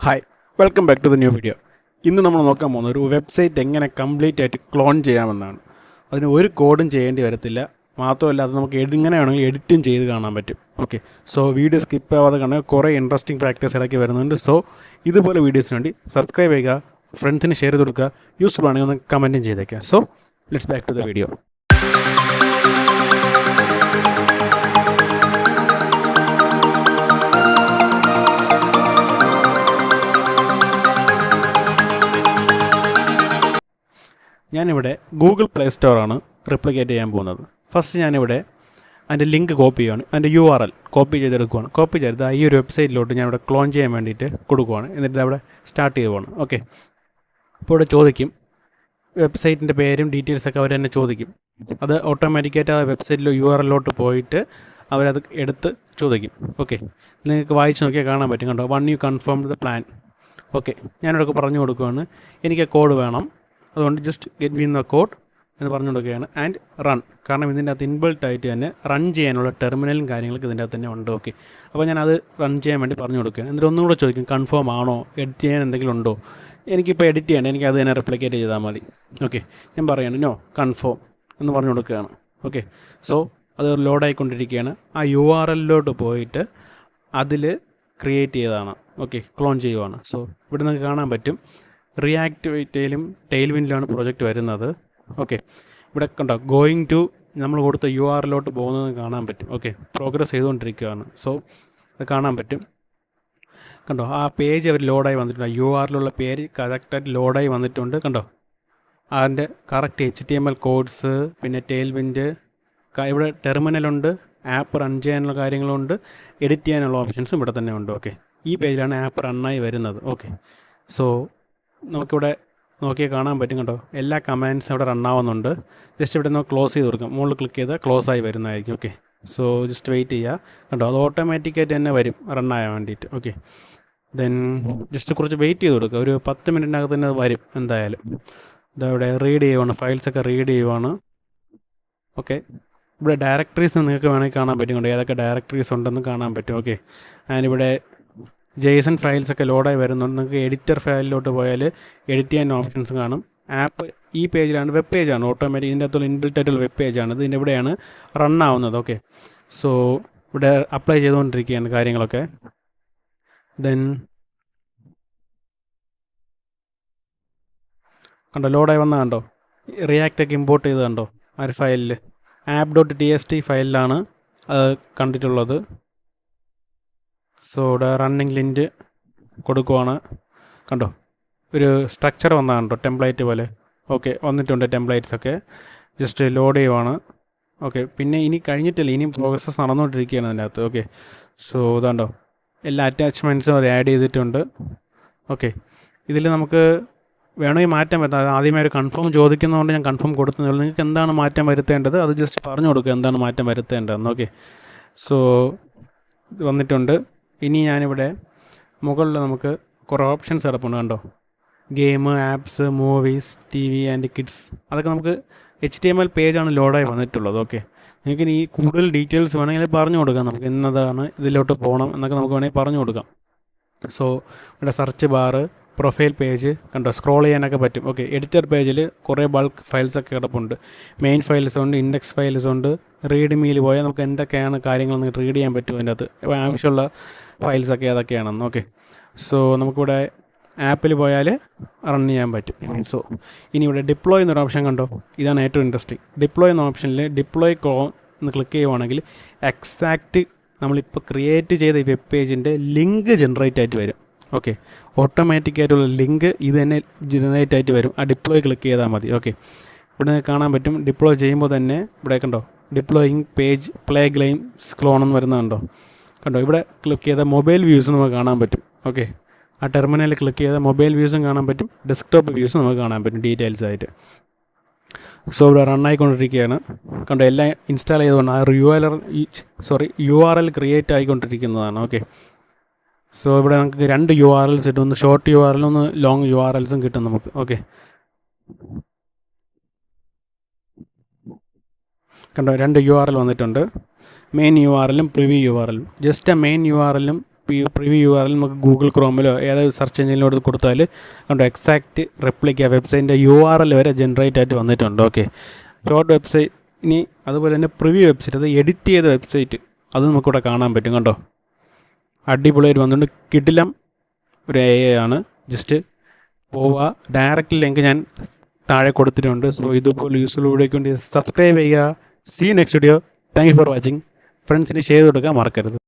Hi, welcome back to the new video. ഇന്ന് നമ്മൾ നോക്കാൻ പോകുന്ന ഒരു വെബ്സൈറ്റ് എങ്ങനെ കംപ്ലീറ്റ് ആയിട്ട് ക്ലോൺ ചെയ്യാമെന്നാണ്. അതിന് ഒരു കോഡും ചെയ്യേണ്ടി വരത്തില്ല. മാത്രമല്ല അത് നമുക്ക് എങ്ങനെ വേണമെങ്കിലും എഡിറ്റും ചെയ്ത് കാണാൻ പറ്റും. ഓക്കെ, സോ വീഡിയോ സ്കിപ്പ് ആവാതെ കാണുക. കുറേ ഇൻട്രസ്റ്റിംഗ് പ്രാക്ടീസ് ഇടയ്ക്ക് വരുന്നുണ്ട്. സോ ഇതുപോലെ വീഡിയോസിന് വേണ്ടി സബ്സ്ക്രൈബ് ചെയ്യുക, ഫ്രണ്ട്സിന് ഷെയർ ചെയ്ത് കൊടുക്കുക, യൂസ്ഫുൾ ആണെങ്കിൽ ഒന്ന് കമൻറ്റും ചെയ്തേക്കുക. So let's back to the video. ഞാനിവിടെ ഗൂഗിൾ പ്ലേ സ്റ്റോറാണ് റിപ്ലിക്കേറ്റ് ചെയ്യാൻ പോകുന്നത്. ഫസ്റ്റ് ഞാനിവിടെ അതിൻ്റെ ലിങ്ക് കോപ്പി ചെയ്യുകയാണ്. അതിൻ്റെ URL കോപ്പി ചെയ്തെടുക്കുകയാണ്. കോപ്പി ചെയ്ത് ഈ ഒരു വെബ്സൈറ്റിലോട്ട് ഞാനിവിടെ ക്ലോൺ ചെയ്യാൻ വേണ്ടിയിട്ട് കൊടുക്കുകയാണ്. എന്നിട്ട് അവിടെ സ്റ്റാർട്ട് ചെയ്യുവാണ്. ഓക്കെ, അപ്പോൾ ഇവിടെ ചോദിക്കും വെബ്സൈറ്റിൻ്റെ പേരും ഡീറ്റെയിൽസൊക്കെ അവർ തന്നെ ചോദിക്കും. അത് ഓട്ടോമാറ്റിക്കായിട്ട് ആ വെബ്സൈറ്റിലെ URLലോട്ട് പോയിട്ട് അവരത് എടുത്ത് ചോദിക്കും. ഓക്കെ, നിങ്ങൾക്ക് വായിച്ച് നോക്കിയാൽ കാണാൻ പറ്റും. കണ്ടോ, once you confirm the plan. Okay, ഞാനിവിടെ പറഞ്ഞു കൊടുക്കുകയാണ് എനിക്ക് കോഡ് വേണം, അതുകൊണ്ട് just get me the code എന്ന് പറഞ്ഞു കൊടുക്കുകയാണ്. ആൻഡ് റൺ, കാരണം ഇതിൻ്റെ അകത്ത് ഇൻബിൾട്ട് ആയിട്ട് തന്നെ റൺ ചെയ്യാനുള്ള ടെർമിനലും കാര്യങ്ങളൊക്കെ ഇതിൻ്റെ അകത്ത് തന്നെ ഉണ്ട്. ഓക്കെ, അപ്പോൾ ഞാനത് റൺ ചെയ്യാൻ വേണ്ടി പറഞ്ഞു കൊടുക്കുകയാണ്. എന്നിട്ട് ഒന്നും കൂടെ ചോദിക്കും കൺഫേം ആണോ, എഡിറ്റ് ചെയ്യാൻ എന്തെങ്കിലും ഉണ്ടോ. എനിക്കിപ്പോൾ എഡിറ്റ് ചെയ്യണം, എനിക്ക് അത് തന്നെ റിപ്ലിക്കേറ്റ് ചെയ്താൽ മതി. ഓക്കെ, ഞാൻ പറയുകയാണ് നോ കൺഫേം എന്ന് പറഞ്ഞു കൊടുക്കുകയാണ്. ഓക്കെ, സോ അത് ലോഡായിക്കൊണ്ടിരിക്കുകയാണ്. ആ URLലോട്ട് പോയിട്ട് അതിൽ ക്രിയേറ്റ് ചെയ്തതാണ്. ഓക്കെ, ക്ലോൺ ചെയ്യുവാണ്. സോ ഇവിടെ നിങ്ങൾക്ക് കാണാൻ പറ്റും റിയാക്ട് ടെയിൽവിൻഡിലാണ് പ്രോജക്റ്റ് വരുന്നത്. ഓക്കെ, ഇവിടെ കണ്ടോ ഗോയിങ് ടു നമ്മൾ കൊടുത്ത URLലോട്ട് പോകുന്നത് കാണാൻ പറ്റും. ഓക്കെ, പ്രോഗ്രസ് ചെയ്തുകൊണ്ടിരിക്കുകയാണ്. സോ അത് കാണാൻ പറ്റും. കണ്ടോ, ആ പേജ് അവർ ലോഡായി വന്നിട്ടുണ്ട്. URLുള്ള പേര് കറക്റ്റായിട്ട് ലോഡായി വന്നിട്ടുണ്ട്. കണ്ടോ, അതിൻ്റെ കറക്റ്റ് HTML കോഡ്സ്, പിന്നെ ടെയിൽവിൻഡ്, ഇവിടെ ടെർമിനലുണ്ട്, ആപ്പ് റൺ ചെയ്യാനുള്ള കാര്യങ്ങളുണ്ട്, എഡിറ്റ് ചെയ്യാനുള്ള ഓപ്ഷൻസും ഇവിടെ തന്നെ ഉണ്ട്. ഓക്കെ, ഈ പേജിലാണ് ആപ്പ് റണ്ണായി വരുന്നത്. ഓക്കെ, സോ നമുക്കിവിടെ നോക്കിയാൽ കാണാൻ പറ്റും. കണ്ടോ, എല്ലാ കമാൻഡ്സും ഇവിടെ റണ്ണാവുന്നുണ്ട്. ജസ്റ്റ് ഇവിടെ നിന്ന് ക്ലോസ് ചെയ്ത് കൊടുക്കാം. മുകളിൽ ക്ലിക്ക് ചെയ്താൽ ക്ലോസ് ആയി വരുന്നതായിരിക്കും. ഓക്കെ, സോ ജസ്റ്റ് വെയിറ്റ് ചെയ്യുക. കണ്ടോ, അത് ഓട്ടോമാറ്റിക്കായിട്ട് തന്നെ വരും റണ്ണായാൻ വേണ്ടിയിട്ട്. ഓക്കെ, ദെൻ ജസ്റ്റ് കുറച്ച് വെയിറ്റ് ചെയ്ത് കൊടുക്കുക. ഒരു 10 മിനിറ്റിനകത്ത് തന്നെ അത് വരും എന്തായാലും. ഇതവിടെ റീഡ് ചെയ്യുവാണ്, ഫയൽസൊക്കെ റീഡ് ചെയ്യുവാണ്. ഓക്കെ, ഇവിടെ ഡയറക്ടറീസ് നിങ്ങൾക്ക് വേണമെങ്കിൽ കാണാൻ പറ്റും. കണ്ടോ, ഏതൊക്കെ ഡയറക്ടറീസ് ഉണ്ടെന്ന് കാണാൻ പറ്റും. ഓക്കെ, ഞാനിവിടെ JSON ഫയൽസൊക്കെ ലോഡായി വരുന്നുണ്ട്. നിങ്ങൾക്ക് എഡിറ്റർ ഫയലിലോട്ട് പോയാൽ എഡിറ്റ് ചെയ്യാൻ ഓപ്ഷൻസ് കാണും. ആപ്പ് ഈ പേജിലാണ്, വെബ് പേജാണ്, ഓട്ടോമാറ്റിക് ഇതിൻ്റെ അകത്തുള്ള ഇൻബിൽറ്റ് ആയിട്ടുള്ള വെബ് പേജാണ്. ഇതിൻ്റെ ഇവിടെയാണ് റൺ ആവുന്നത്. ഓക്കെ, സോ ഇവിടെ അപ്ലൈ ചെയ്തുകൊണ്ടിരിക്കുകയാണ് കാര്യങ്ങളൊക്കെ. ദെൻ കണ്ടോ, ലോഡായി വന്നാൽ കണ്ടോ, റിയാക്റ്റൊക്കെ ഇമ്പോർട്ട് ചെയ്ത് കണ്ടോ ആ ഒരു ഫയലിൽ app.txt ഫയലിലാണ് അത് കണ്ടിട്ടുള്ളത്. സോ ഇവിടെ റണ്ണിങ് ലിങ്ക് കൊടുക്കുവാണ്. കണ്ടോ, ഒരു സ്ട്രക്ചർ വന്നാൽ കണ്ടോ, ടെംപ്ലേറ്റ് പോലെ. ഓക്കെ, വന്നിട്ടുണ്ട് ടെംപ്ലേറ്റ്സൊക്കെ. ജസ്റ്റ് ലോഡ് ചെയ്യുവാണ്. ഓക്കെ, പിന്നെ ഇനി കഴിഞ്ഞിട്ടില്ല, ഇനിയും പ്രോസസ്സ് നടന്നുകൊണ്ടിരിക്കുകയാണ് അതിൻ്റെ അകത്ത്. ഓക്കെ, സോ ഇതാണ്ടോ എല്ലാ അറ്റാച്ച്മെൻറ്റ്സും അവർ ആഡ് ചെയ്തിട്ടുണ്ട്. ഓക്കെ, ഇതിൽ നമുക്ക് വേണമെങ്കിൽ മാറ്റം വരുത്താം. ആദ്യമേ ഒരു കൺഫേം ചോദിക്കുന്നതുകൊണ്ട് ഞാൻ കൺഫേം കൊടുക്കുന്നുള്ളൂ. നിങ്ങൾക്ക് എന്താണ് മാറ്റം വരുത്തേണ്ടത് അത് ജസ്റ്റ് പറഞ്ഞു കൊടുക്കുക, എന്താണ് മാറ്റം വരുത്തേണ്ടതെന്ന്. ഓക്കെ, സോ ഇത് വന്നിട്ടുണ്ട്. ഇനി ഞാനിവിടെ മുകളിൽ നമുക്ക് കുറേ ഓപ്ഷൻസ് കിടപ്പുണ്ട്. കണ്ടോ, game, apps, movies, TV and kids, അതൊക്കെ നമുക്ക് HTML പേജാണ് ലോഡായി വന്നിട്ടുള്ളത്. ഓക്കെ, നിങ്ങൾക്ക് ഇനി കൂടുതൽ ഡീറ്റെയിൽസ് വേണമെങ്കിൽ പറഞ്ഞു കൊടുക്കാം. നമുക്ക് എന്നതാണ് ഇതിലോട്ട് പോകണം എന്നൊക്കെ നമുക്ക് വേണമെങ്കിൽ പറഞ്ഞു കൊടുക്കാം. സോ ഇവിടെ സെർച്ച് ബാറ്, പ്രൊഫൈൽ പേജ് കണ്ടോ, സ്ക്രോൾ ചെയ്യാനൊക്കെ പറ്റും. ഓക്കെ, എഡിറ്റർ പേജിൽ കുറേ ബൾക്ക് ഫയൽസൊക്കെ കിടപ്പുണ്ട്. മെയിൻ ഫയൽസ് ഉണ്ട്, ഇൻഡെക്സ് ഫയൽസ് ഉണ്ട്. റീഡ് മീൽ പോയാൽ നമുക്ക് എന്തൊക്കെയാണ് കാര്യങ്ങളെന്ന് റീഡ് ചെയ്യാൻ പറ്റും. അതിൻ്റെ അകത്ത് ആവശ്യമുള്ള ഫയൽസൊക്കെ ഏതൊക്കെയാണെന്ന്. ഓക്കെ, സോ നമുക്കിവിടെ ആപ്പിൽ പോയാൽ റൺ ചെയ്യാൻ പറ്റും. സോ ഇനി ഇവിടെ ഡിപ്ലോയ് എന്നൊരു ഓപ്ഷൻ കണ്ടോ, ഇതാണ് ഏറ്റവും ഇൻട്രസ്റ്റിംഗ്. ഡിപ്ലോയ് എന്ന ഓപ്ഷനിൽ ഡിപ്ലോയ് ക്ലോൺ എന്ന് ക്ലിക്ക് ചെയ്യുവാണെങ്കിൽ എക്സാക്റ്റ് നമ്മളിപ്പോൾ ക്രിയേറ്റ് ചെയ്ത ഈ വെബ് പേജിൻ്റെ ലിങ്ക് ജനറേറ്റ് ആയിട്ട് വരും. ഓക്കെ, ഓട്ടോമാറ്റിക്കായിട്ടുള്ള ലിങ്ക് ഇത് തന്നെ ജനറേറ്റ് ആയിട്ട് വരും. ആ ഡിപ്ലോയ് ക്ലിക്ക് ചെയ്താൽ മതി. ഓക്കെ, ഇവിടെ കാണാൻ പറ്റും ഡിപ്ലോയ് ചെയ്യുമ്പോൾ തന്നെ ഇവിടെ കണ്ടോ deploying page play games clone എന്ന് വരുന്നുണ്ടോ. കണ്ടോ, ഇവിടെ ക്ലിക്ക് ചെയ്താൽ മൊബൈൽ വ്യൂസ് നമുക്ക് കാണാൻ പറ്റും. ഓക്കെ, ആ ടെർമിനലിൽ ക്ലിക്ക് ചെയ്താൽ മൊബൈൽ വ്യൂസും കാണാൻ പറ്റും, ഡെസ്ക്ടോപ്പ് വ്യൂസും നമുക്ക് കാണാൻ പറ്റും ഡീറ്റെയിൽസ് ആയിട്ട്. സോ ഇവിടെ റണ്ണായിക്കൊണ്ടിരിക്കുകയാണ്. കണ്ടോ, എല്ലാം ഇൻസ്റ്റാൾ ചെയ്തുകൊണ്ട് ആ URL ക്രിയേറ്റ് ആയിക്കൊണ്ടിരിക്കുന്നതാണ്. ഓക്കെ, സോ ഇവിടെ നമുക്ക് 2 URLs കിട്ടും. ഒന്ന് ഷോർട്ട് URL, ഒന്ന് ലോങ് URLസും കിട്ടും നമുക്ക്. ഓക്കെ, കണ്ടോ 2 URL വന്നിട്ടുണ്ട്. മെയിൻ URLും പ്രിവ്യൂ URLും. ജസ്റ്റ് ആ മെയിൻ URLും പ്രിവ്യൂ യു ആർ എൽ നമുക്ക് ഗൂഗിൾ ക്രോമിലോ ഏതൊരു സെർച്ച് എഞ്ചിനിലോട്ട് കൊടുത്താൽ അതുകൊണ്ട് എക്സാക്റ്റ് റിപ്ലിക്ക വെബ്സൈറ്റിൻ്റെ URL വരെ ജനറേറ്റ് ആയിട്ട് വന്നിട്ടുണ്ട്. Okay, short website. ഇനി അതുപോലെ തന്നെ പ്രിവ്യൂ വെബ്സൈറ്റ്, അത് എഡിറ്റ് ചെയ്ത വെബ്സൈറ്റ്, അത് നമുക്കിവിടെ കാണാൻ പറ്റും. കണ്ടോ, അടിപൊളിയായിട്ട് വന്നിട്ടുണ്ട്. കിടിലം ഒരു AI ആണ്. ജസ്റ്റ് പോവുക, ഡയറക്റ്റ് ലിങ്ക് ഞാൻ താഴെ കൊടുത്തിട്ടുണ്ട്. സോ ഇതുപോലെ യൂസ്ഫുൾ വീഡിയോയ്ക്ക് വേണ്ടി സബ്സ്ക്രൈബ് ചെയ്യുക. See next video. Thank you for watching. ഫ്രണ്ട്സിന് ഷെയർ കൊടുക്കാൻ മറക്കരുത്.